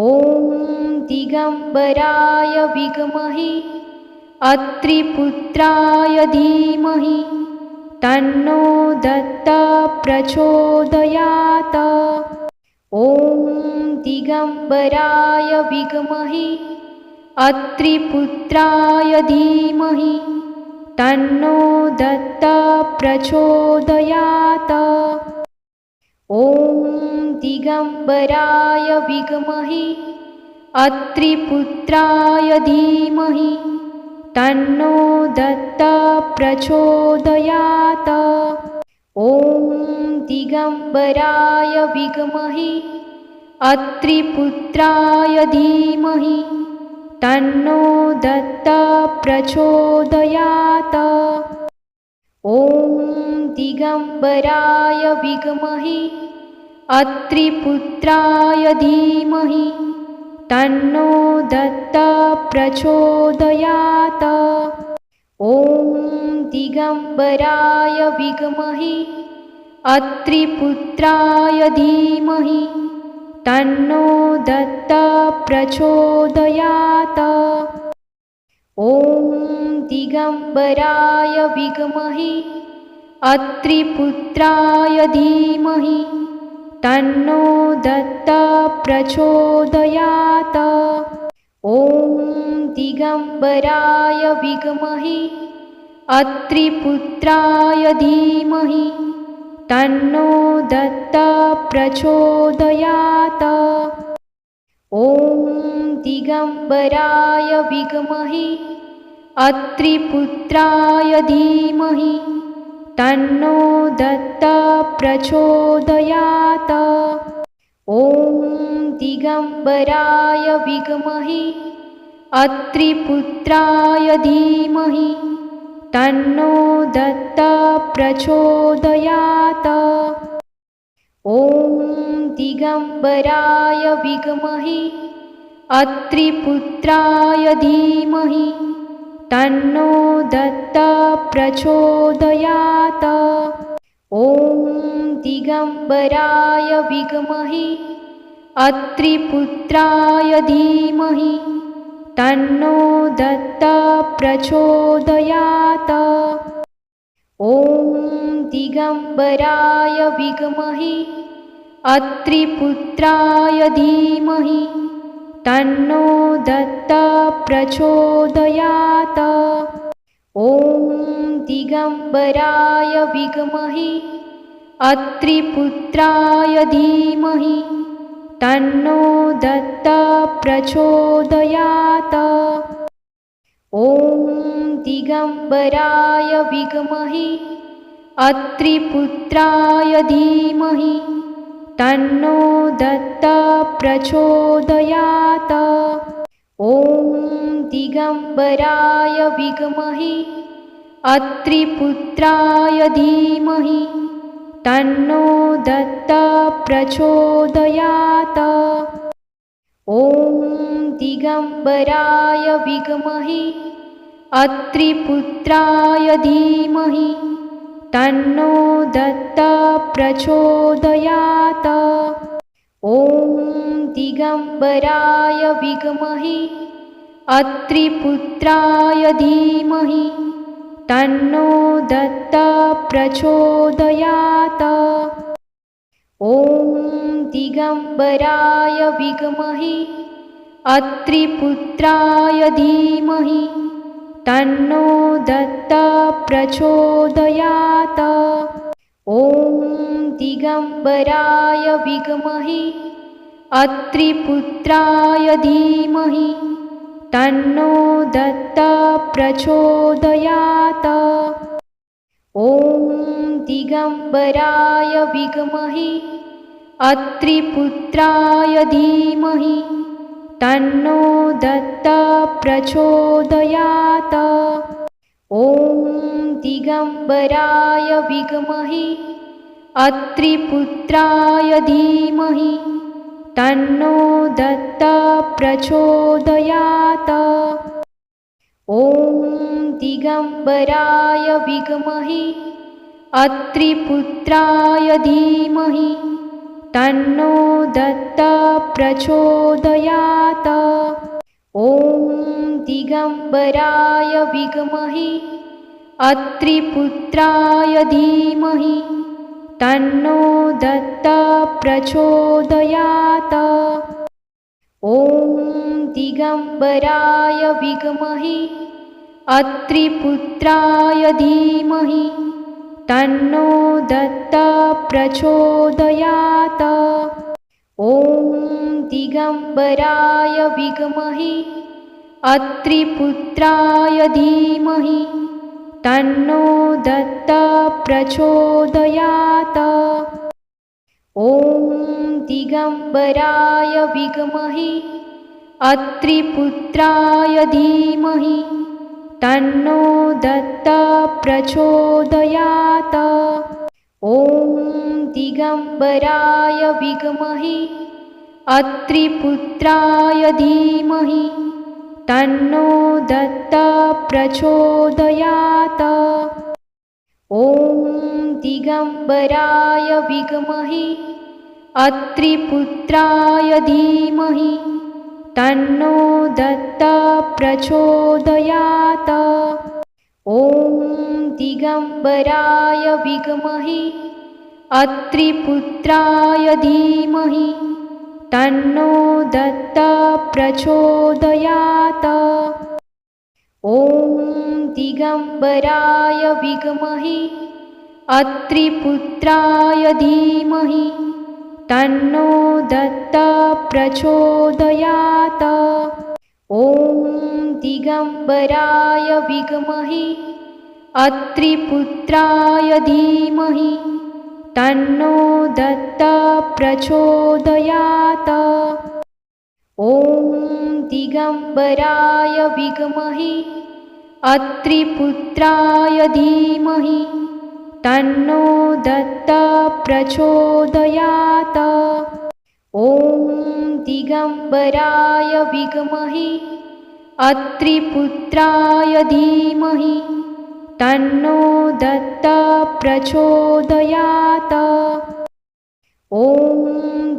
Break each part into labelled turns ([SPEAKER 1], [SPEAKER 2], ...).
[SPEAKER 1] ॐ दिगम्बराय विद्महे अत्रिपुत्राय धीमहि तन्नो दत्ता प्रचोदयात्। ॐ दिगम्बराय विद्महे अत्रिपुत्राय धीमहि तन्नो दत्ता प्रचोदयात्। ॐ दिगम्बराय विद्महे अत्रिपुत्राय धीमहि तन्नो दत्ता प्रचोदयात्। ॐ दिगम्बराय विद्महे अत्रिपुत्राय धीमहि तन्नो दत्ता प्रचोदयात्। ॐ दिगम्बराय विद्महे अत्रिपुत्राय धीमहि तन्नो दत्ता प्रचोदयात्। ॐ दिगम्बराय विद्महे अत्रिपुत्राय धीमहि तन्नो दत्ता प्रचोदयात्। ॐ दिगम्बराय विद्महे अत्रिपुत्राय धीमहि तन्नो दत्ता प्रचोदयात्। ॐ दिगम्बराय विद्महे अत्रिपुत्राय धीमहि तन्नो दत्ता प्रचोदयात्। ॐ दिगम्बराय विद्महे अत्रिपुत्राय धीमहि तन्नो दत्ता प्रचोदयात्। ॐ दिगम्बराय विद्महे अत्रिपुत्राय धीमहि तन्नो दत्ता प्रचोदयात्। ॐ दिगम्बराय विद्महे अत्रिपुत्राय धीमहि तन्नो दत्ता प्रचोदयात्। ॐ दिगम्बराय विद्महे अत्रिपुत्राय धीमहि तन्नो दत्ता प्रचोदयात्। ॐ दिगम्बराय विद्महे अत्रिपुत्राय धीमहि तन्नो दत्ता प्रचोदयात्। ॐ दिगम्बराय विद्महे अत्रिपुत्राय धीमहि तन्नो दत्ता प्रचोदयात्। ॐ दिगम्बराय विद्महे अत्रिपुत्राय धीमहि तन्नो दत्ता प्रचोदयात्। ॐ दिगम्बराय विद्महे अत्रिपुत्राय धीमहि तन्नो दत्ता प्रचोदयात्। ॐ दिगम्बराय विद्महे अत्रिपुत्राय धीमहि तन्नो दत्ता प्रचोदयात्। ॐ दिगम्बराय विद्महे अत्रिपुत्राय धीमहि तन्नो दत्ता प्रचोदयात्। ॐ दिगम्बराय विद्महे अत्रिपुत्राय धीमहि तन्नो दत्ता प्रचोदयात्। ॐ दिगम्बराय विद्महे अत्रिपुत्राय धीमहि तन्नो दत्ता प्रचोदयात्। ॐ दिगम्बराय विद्महे अत्रिपुत्राय धीमहि तन्नो दत्ता प्रचोदयात्। ॐ दिगम्बराय विद्महे अत्रिपुत्राय धीमहि तन्नो दत्ता प्रचोदयात्। ॐ दिगम्बराय विद्महे अत्रिपुत्राय धीमहि तन्नो दत्तः प्रचोदयात्। ॐ दिगम्बराय विद्महे अत्रिपुत्राय धीमहि तन्नो दत्तः प्रचोदयात्। ॐ दिगम्बराय विद्महे अत्रिपुत्राय धीमहि तन्नो दत्तः प्रचोदयात्। ॐ दिगम्बराय विद्महे अत्रिपुत्राय धीमहि तन्नो दत्तः प्रचोदयात्। ॐ दिगम्बराय विद्महे अत्रिपुत्राय धीमहि तन्नो दत्तः प्रचोदयात्। ॐ दिगम्बराय विद्महे अत्रिपुत्राय धीमहि तन्नो दत्तः प्रचोदयात्। ॐ दिगम्बराय विद्महे अत्रिपुत्राय धीमहि तन्नो दत्तः प्रचोदयात्। ॐ दिगम्बराय विद्महे अत्रिपुत्राय धीमहि तन्नो दत्तः प्रचोदयात्। ॐ दिगम्बराय विद्महे अत्रिपुत्राय धीमहि तन्नो दत्तः प्रचोदयात्। ॐ दिगम्बराय विद्महे अत्रिपुत्राय धीमहि तन्नो दत्तः प्रचोदयात्। ॐ दिगम्बराय विद्महे अत्रिपुत्राय धीमहि तन्नो दत्तः प्रचोदयात्। ॐ दिगम्बराय विद्महे अत्रिपुत्राय धीमहि तन्नो दत्तः प्रचोदयात्। ॐ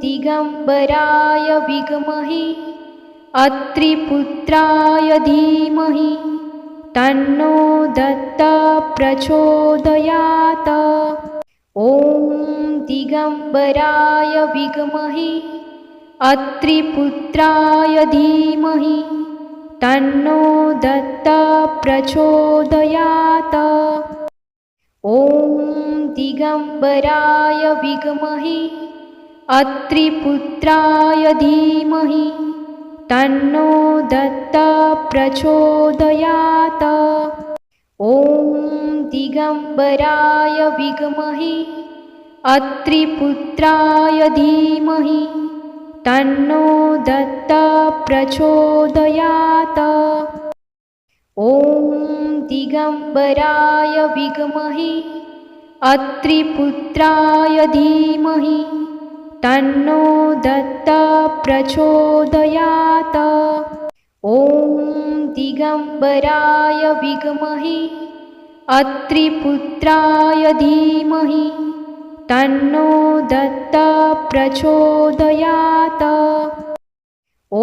[SPEAKER 1] दिगम्बराय विद्महे अत्रिपुत्राय धीमहि तन्नो दत्तः प्रचोदयात्। ॐ दिगम्बराय विद्महे अत्रिपुत्राय धीमहि तन्नो दत्तः प्रचोदयात्। ॐ दिगम्बराय विद्महे अत्रिपुत्राय धीमहि तन्नो दत्तः प्रचोदयात्। ॐ दिगम्बराय विद्महे अत्रिपुत्राय धीमहि तन्नो दत्तः प्रचोदयात्। ॐ दिगम्बराय विद्महे अत्रिपुत्राय धीमहि तन्नो दत्तः प्रचोदयात्। ॐ दिगम्बराय विद्महे अत्रिपुत्राय धीमहि तन्नो दत्तः प्रचोदयात्। ॐ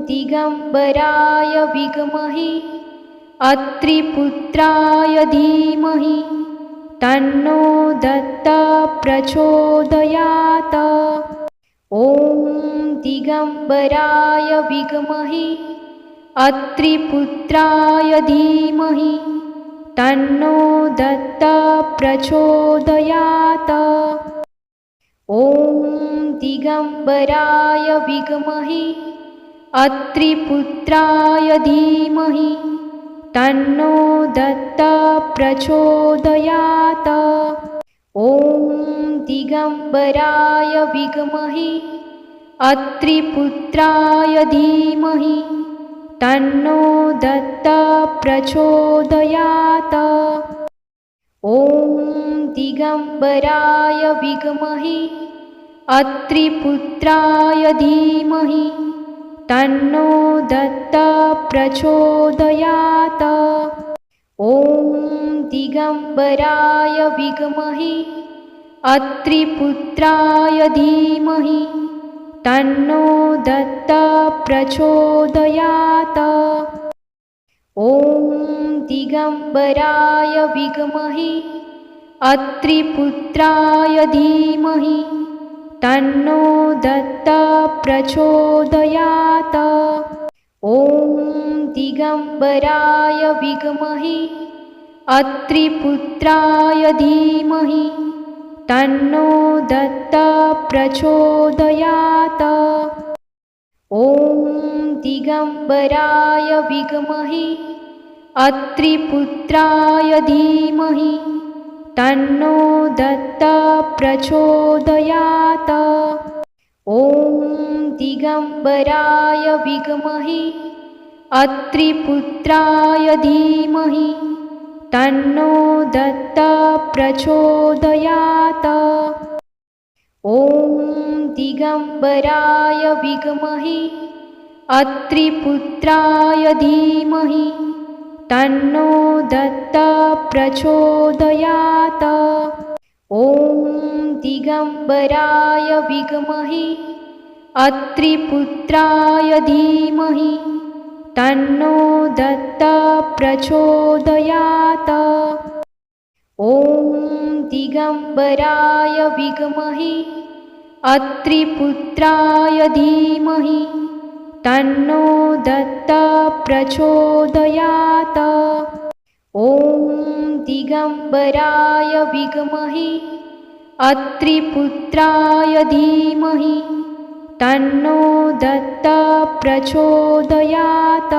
[SPEAKER 1] दिगम्बराय विद्महे अत्रिपुत्राय धीमहि तन्नो दत्तः प्रचोदयात्। ॐ दिगम्बराय विद्महे अत्रिपुत्राय धीमहि तन्नो दत्तः प्रचोदयात्। ॐ दिगम्बराय विद्महे अत्रिपुत्राय धीमहि तन्नो दत्तः प्रचोदयात्। ॐ दिगम्बराय विद्महे अत्रिपुत्राय धीमहि तन्नो दत्तः प्रचोदयात्। ॐ दिगम्बराय विद्महे अत्रिपुत्राय धीमहि तन्नो दत्तः प्रचोदयात्। ॐ दिगम्बराय विद्महे अत्रिपुत्राय धीमहि तन्नो दत्तः प्रचोदयात्। ॐ दिगम्बराय विद्महे अत्रिपुत्राय धीमहि तन्नो दत्तः प्रचोदयात्। ॐ दिगम्बराय विद्महे अत्रिपुत्राय धीमहि तन्नो दत्तः प्रचोदयात्। ॐ दिगम्बराय विद्महे अत्रिपुत्राय धीमहि तन्नो दत्तः प्रचोदयात्। ॐ दिगम्बराय विद्महे अत्रिपुत्राय धीमहि तन्नो दत्तः प्रचोदयात्। ॐ दिगम्बराय विद्महे अत्रिपुत्राय धीमहि तन्नो दत्तः प्रचोदयात्। ॐ दिगम्बराय विद्महे अत्रिपुत्राय धीमहि तन्नो दत्तः प्रचोदयात्। ॐ दिगम्बराय विद्महे अत्रिपुत्राय धीमहि तन्नो दत्तः प्रचोदयात्। ॐ दिगम्बराय विद्महे अत्रिपुत्राय धीमहि तन्नो दत्तः प्रचोदयात्।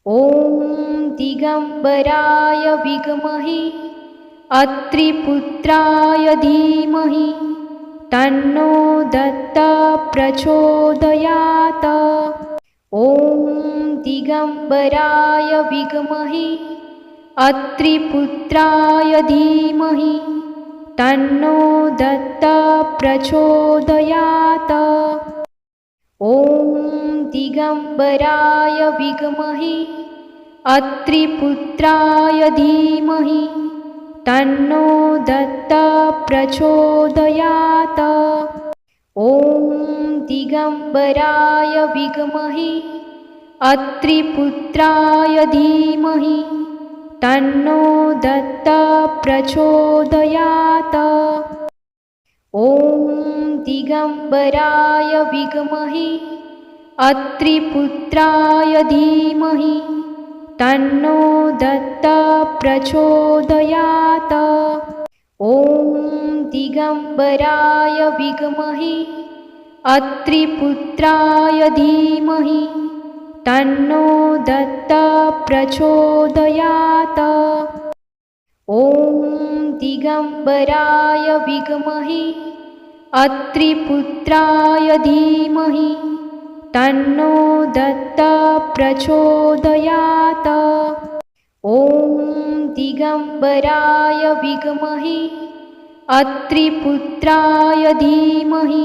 [SPEAKER 1] ॐ दिगम्बराय विद्महे अत्रिपुत्राय धीमहि तन्नो दत्तः प्रचोदयात्। ॐ दिगम्बराय विद्महे अत्रिपुत्राय धीमहि तन्नो दत्तः प्रचोदयात्। ॐ दिगम्बराय विद्महे अत्रिपुत्राय धीमहि तन्नो दत्तः प्रचोदयात्। ॐ दिगम्बराय विद्महे अत्रिपुत्राय धीमहि तन्नो दत्तः प्रचोदयात्। ॐ दिगम्बराय विद्महे अत्रिपुत्राय धीमहि तन्नो दत्तः प्रचोदयात्। ॐ दिगम्बराय विद्महे अत्रिपुत्राय धीमहि तन्नो दत्तः प्रचोदयात्। ॐ दिगम्बराय विद्महे अत्रिपुत्राय धीमहि तन्नो दत्तः प्रचोदयात्। ॐ दिगम्बराय विद्महे अत्रिपुत्राय धीमहि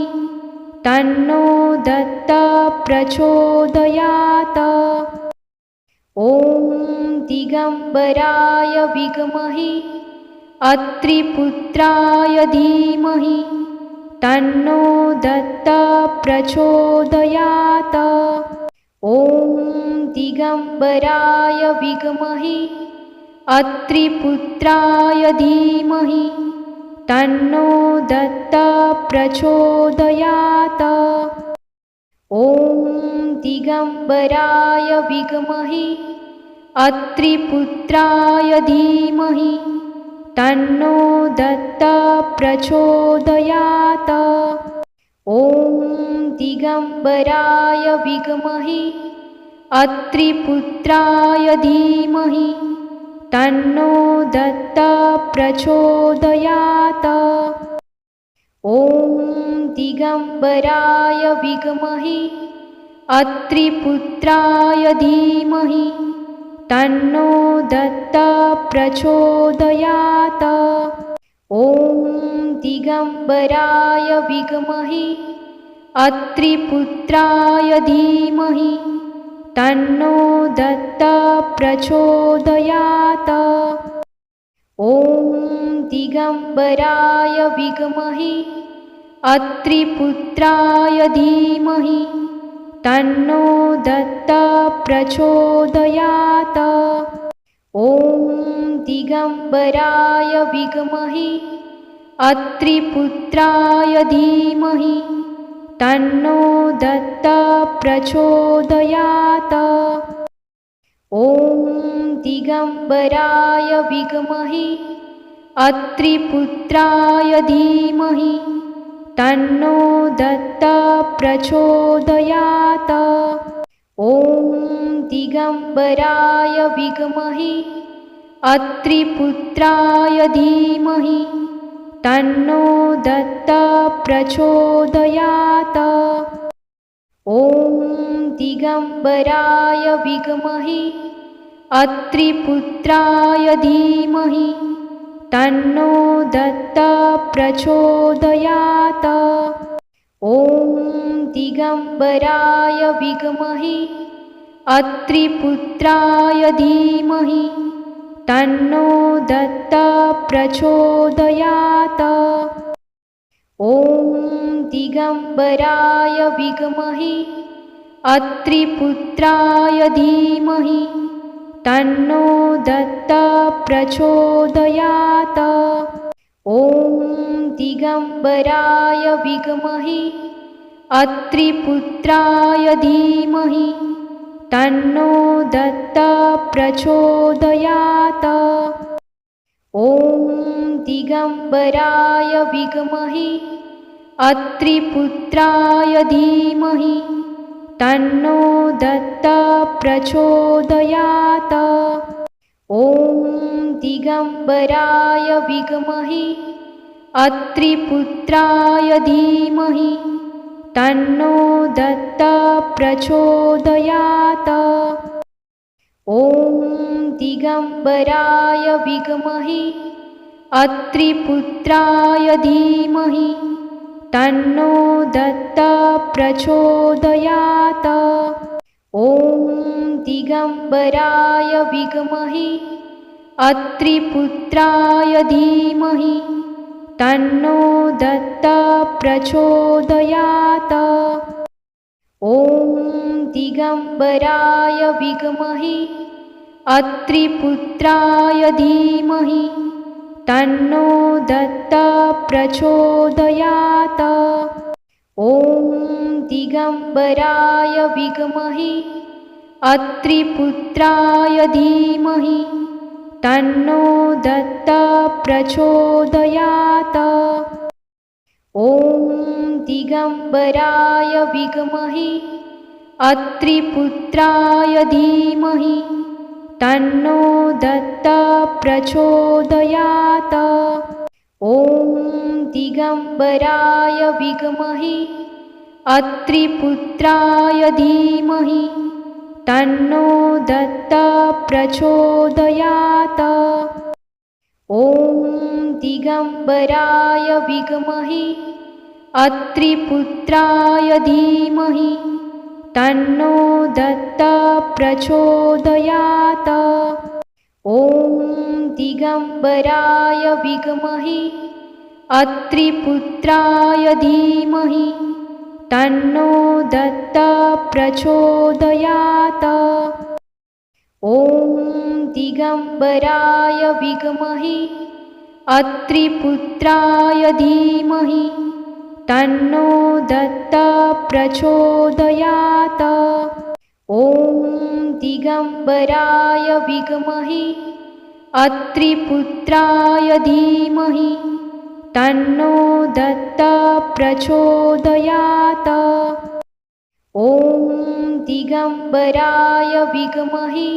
[SPEAKER 1] तन्नो दत्तः प्रचोदयात्। ॐ दिगम्बराय विद्महे अत्रिपुत्राय धीमहि तन्नो दत्तः प्रचोदयात्। ॐ दिगम्बराय विद्महे अत्रिपुत्राय धीमहि तन्नो दत्तः प्रचोदयात्। ॐ दिगम्बराय विद्महे अत्रिपुत्राय धीमहि तन्नो दत्तः प्रचोदयात्। ॐ दिगम्बराय विद्महे अत्रिपुत्राय धीमहि तन्नो दत्तः प्रचोदयात्। ॐ दिगम्बराय विद्महे अत्रिपुत्राय धीमहि तन्नो दत्तः प्रचोदयात्। ॐ दिगम्बराय विद्महे अत्रिपुत्राय धीमहि तन्नो दत्तः प्रचोदयात्। ॐ दिगम्बराय विद्महे अत्रिपुत्राय धीमहि तन्नो दत्तः प्रचोदयात्। ॐ दिगम्बराय विद्महे अत्रिपुत्राय धीमहि तन्नो दत्तः प्रचोदयात्। ॐ दिगम्बराय विद्महे अत्रिपुत्राय धीमहि तन्नो दत्तः प्रचोदयात्। ॐ दिगम्बराय विद्महे अत्रिपुत्राय धीमहि तन्नो दत्तः प्रचोदयात्। ॐ दिगम्बराय विद्महे अत्रिपुत्राय धीमहि तन्नो दत्तः प्रचोदयात्। ॐ दिगम्बराय विद्महे अत्रिपुत्राय धीमहि तन्नो दत्तः प्रचोदयात्। ॐ दिगम्बराय विद्महे अत्रिपुत्राय धीमहि तन्नो दत्तः प्रचोदयात्। ॐ दिगम्बराय विद्महे अत्रिपुत्राय धीमहि तन्नो दत्तः प्रचोदयात्। ॐ दिगम्बराय विद्महे अत्रिपुत्राय धीमहि तन्नो दत्तः प्रचोदयात्। ॐ दिगम्बराय विद्महे अत्रिपुत्राय धीमहि तन्नो दत्तः प्रचोदयात्। ॐ दिगम्बराय विद्महे अत्रिपुत्राय धीमहि तन्नो दत्तः प्रचोदयात्। ॐ दिगम्बराय विद्महे अत्रिपुत्राय धीमहि तन्नो दत्तः प्रचोदयात्। ॐ दिगम्बराय विद्महे अत्रिपुत्राय धीमहि तन्नो दत्तः प्रचोदयात्। ॐ दिगम्बराय विद्महे अत्रिपुत्राय धीमहि तन्नो दत्तः प्रचोदयात्। ॐ दिगम्बराय विद्महे अत्रिपुत्राय धीमहि तन्नो दत्तः प्रचोदयात्। ॐ दिगम्बराय विद्महे अत्रिपुत्राय धीमहि तन्नो दत्तः प्रचोदयात्। ॐ दिगम्बराय विद्महे अत्रिपुत्राय धीमहि तन्नो दत्तः प्रचोदयात्। ॐ दिगम्बराय विद्महे अत्रिपुत्राय धीमहि तन्नो दत्तः प्रचोदयात्। ॐ दिगम्बराय विद्महे अत्रिपुत्राय धीमहि तन्नो दत्तः प्रचोदयात्। ॐ दिगम्बराय विद्महे अत्रिपुत्राय धीमहि तन्नो दत्तः प्रचोदयात्। ॐ दिगम्बराय विद्महे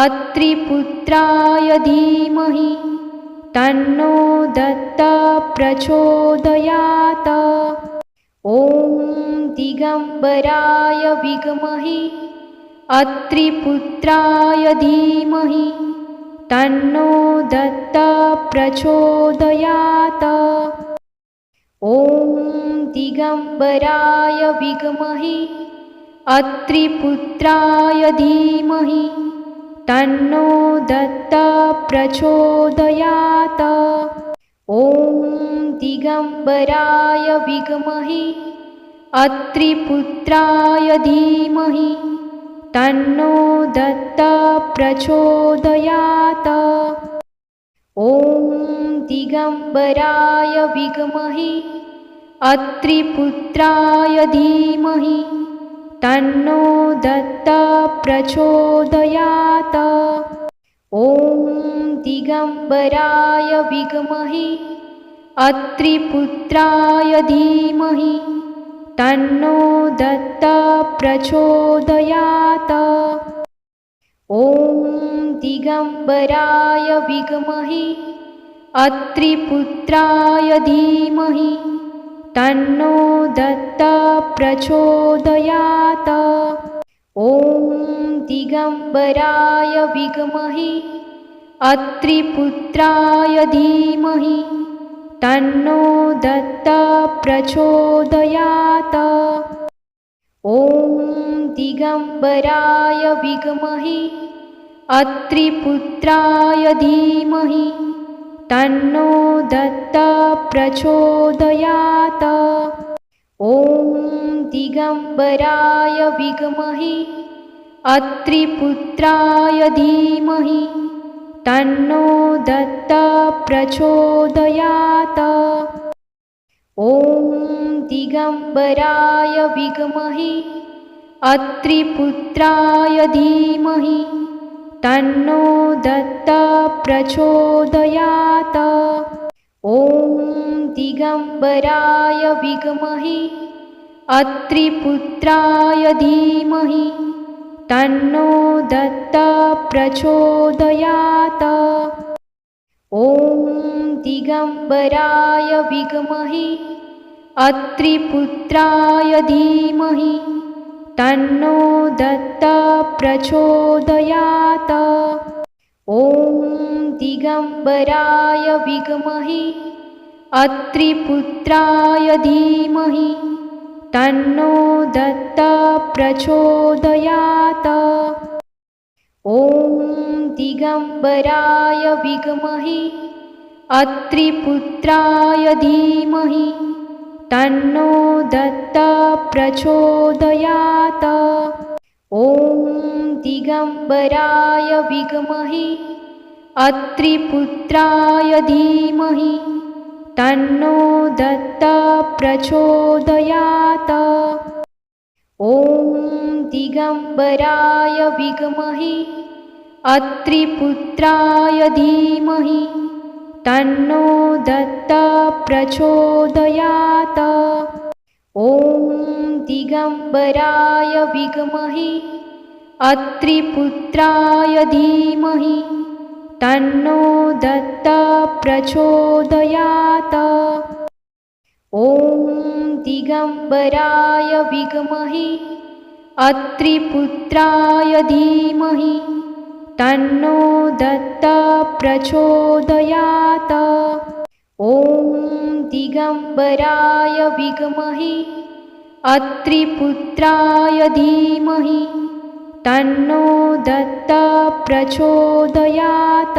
[SPEAKER 1] अत्रिपुत्राय धीमहि तन्नो दत्तः प्रचोदयात्। ॐ दिगम्बराय विद्महे अत्रिपुत्राय धीमहि तन्नो दत्तः प्रचोदयात्। ॐ दिगम्बराय विद्महे अत्रिपुत्राय धीमहि तन्नो दत्तः प्रचोदयात्। ॐ दिगम्बराय विद्महे अत्रिपुत्राय धीमहि तन्नो दत्तः प्रचोदयात्। ॐ दिगम्बराय विद्महे अत्रिपुत्राय धीमहि तन्नो दत्तः प्रचोदयात्। ॐ दिगम्बराय विद्महे अत्रिपुत्राय धीमहि तन्नो दत्तः प्रचोदयात्। ॐ दिगम्बराय विद्महे अत्रिपुत्राय धीमहि तन्नो दत्तः प्रचोदयात्। ॐ दिगम्बराय विद्महे अत्रिपुत्राय धीमहि तन्नो दत्तः प्रचोदयात्। ॐ दिगम्बराय विद्महे अत्रिपुत्राय धीमहि तन्नो दत्तः प्रचोदयात्। ॐ दिगम्बराय विद्महे अत्रिपुत्राय धीमहि तन्नो दत्तः प्रचोदयात्। ॐ दिगम्बराय विद्महे अत्रिपुत्राय धीमहि तन्नो दत्तः प्रचोदयात्। ॐ दिगम्बराय विद्महे अत्रिपुत्राय धीमहि तन्नो दत्तः प्रचोदयात्। ॐ दिगम्बराय विद्महे अत्रिपुत्राय धीमहि तन्नो दत्तः प्रचोदयात्। ॐ दिगम्बराय विद्महे अत्रिपुत्राय धीमहि तन्नो दत्तः प्रचोदयात्। ॐ दिगम्बराय विद्महे अत्रिपुत्राय धीमहि तन्नो दत्तः प्रचोदयात्। ॐ दिगम्बराय विद्महे अत्रिपुत्राय धीमहि तन्नो दत्तः प्रचोदयात्। ॐ दिगम्बराय विद्महे अत्रिपुत्राय धीमहि तन्नो दत्तः प्रचोदयात्। ॐ दिगम्बराय विद्महे अत्रिपुत्राय धीमहि तन्नो दत्तः प्रचोदयात्। ॐ दिगम्बराय विद्महे अत्रिपुत्राय धीमहि तन्नो दत्तः प्रचोदयात्। ॐ दिगम्बराय विद्महे अत्रिपुत्राय धीमहि तन्नो दत्तः प्रचोदयात्।